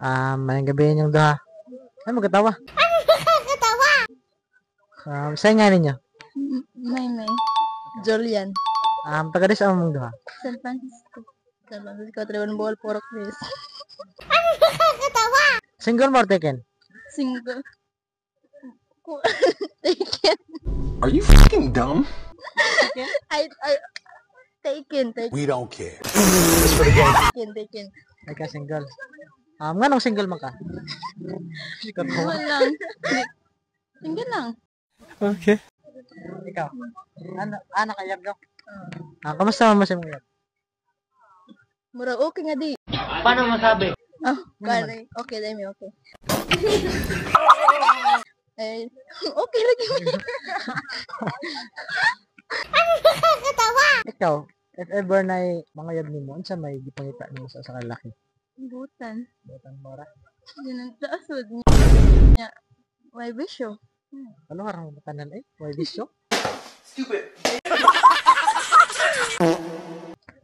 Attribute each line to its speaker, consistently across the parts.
Speaker 1: Mayang gabi yung duha. Ay, magkatawa. Saan nga ninyo?
Speaker 2: May. Julian.
Speaker 1: Taga sa mong duha.
Speaker 2: San Francisco. San Francisco, Tribon Ball, Puro Chris.
Speaker 1: Single mo or taken?
Speaker 2: Single. Taken.
Speaker 3: Are you fucking dumb?
Speaker 2: I taken.
Speaker 3: We don't care.
Speaker 2: Taken.
Speaker 1: Ay ka single. Nga nung single man ka?
Speaker 2: Single lang. Single lang.
Speaker 1: Okay. Ikaw? Nakayab daw? Kamusta mo si mong yab?
Speaker 2: Mura okay nga di.
Speaker 1: Paano masabi?
Speaker 2: Kare. Okay, dami okay. Eh, okay lagi.
Speaker 1: Ikaw, if ever na mga yab ni mo, unsa may gipangita nimo sa lalaki?
Speaker 2: Butan.
Speaker 1: Butan mora.
Speaker 2: Yan ang taasod niya. May bisyo.
Speaker 1: Ano harang mo tanan Why bisyo?
Speaker 3: Stupid.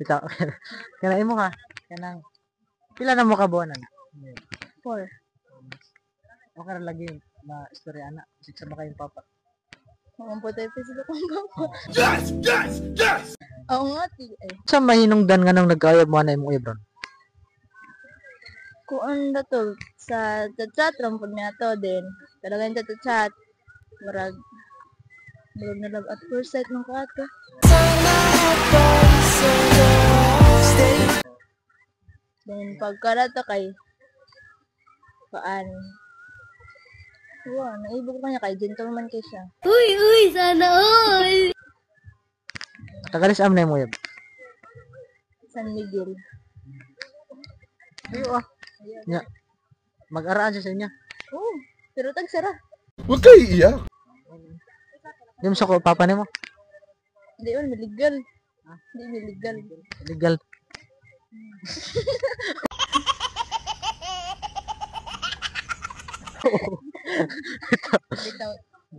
Speaker 1: Ikaw, kanain mo ka? Kanang, pila na mo ka buwanan?
Speaker 2: 4.
Speaker 1: Okay ra lagi na istorya ana. Siksa ba kayong papa?
Speaker 2: Mamputay pa sila kung papa.
Speaker 3: Yes! Yes! Yes!
Speaker 2: Oo nga,
Speaker 1: Sa mahinungdan nga nang nagkayab mo na imong ibron?
Speaker 2: Kuan na to, sa chat lang pag nato din. Talagang sa chat. Marag na love at first sight ng kato. Then pagkara to kay paan. Wow, naibog ko niya kay gentleman kay siya.
Speaker 4: Uy, sana all!
Speaker 1: Tagalis am na mo yab.
Speaker 2: San Miguel.
Speaker 1: Ayo Nya. Mag-araan siya sa inyo.
Speaker 2: Oh, pero tagsara.
Speaker 3: Huwag kayo iiyak.
Speaker 1: Yung sa ko papa nimo.
Speaker 2: Hindi yun, maligal. Hindi maligal.
Speaker 1: Legal.
Speaker 2: Bitaw,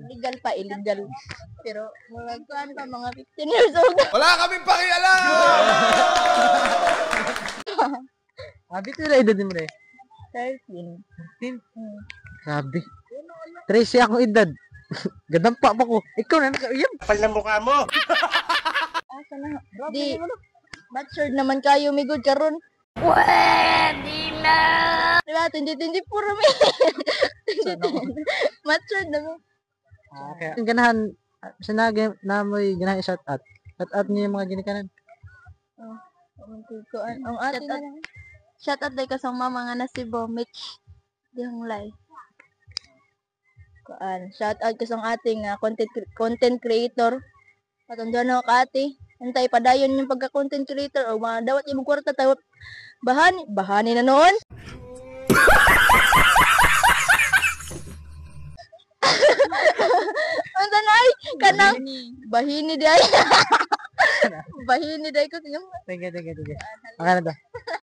Speaker 2: legal pa, illegal. Pero, mga kuan pa, mga 15 years old.
Speaker 3: Wala kaming pakialam!
Speaker 1: Bito na edad mo rin.
Speaker 2: 13.
Speaker 1: 13? Grabe. 13 akong edad. Gadampa pa ko. Ikaw na nakaiyam.
Speaker 3: Kapal na mukha mo!
Speaker 2: Asa na? Di, matured naman kayo, migod karon.
Speaker 4: Pwede na!
Speaker 2: Diba, 2024 mi. Matured naman.
Speaker 1: Okay. Yung ganahan, sinagay na mo'y ganahan i-shout out. Shout out niyo yung mga ginikanan.
Speaker 2: Ang atin na lang. Shout out day kasang mama nga na si Bo, Mitch. Dihang lay. Shout out kasang ating content creator. Patunggan ako ka ate. Antay padayon yung pagka-content creator o mga dawat yung kwarta tayo. Bahani na noon. Anta na ay kanang bahini day. Bahini day ko.
Speaker 1: Sige. Okay na to.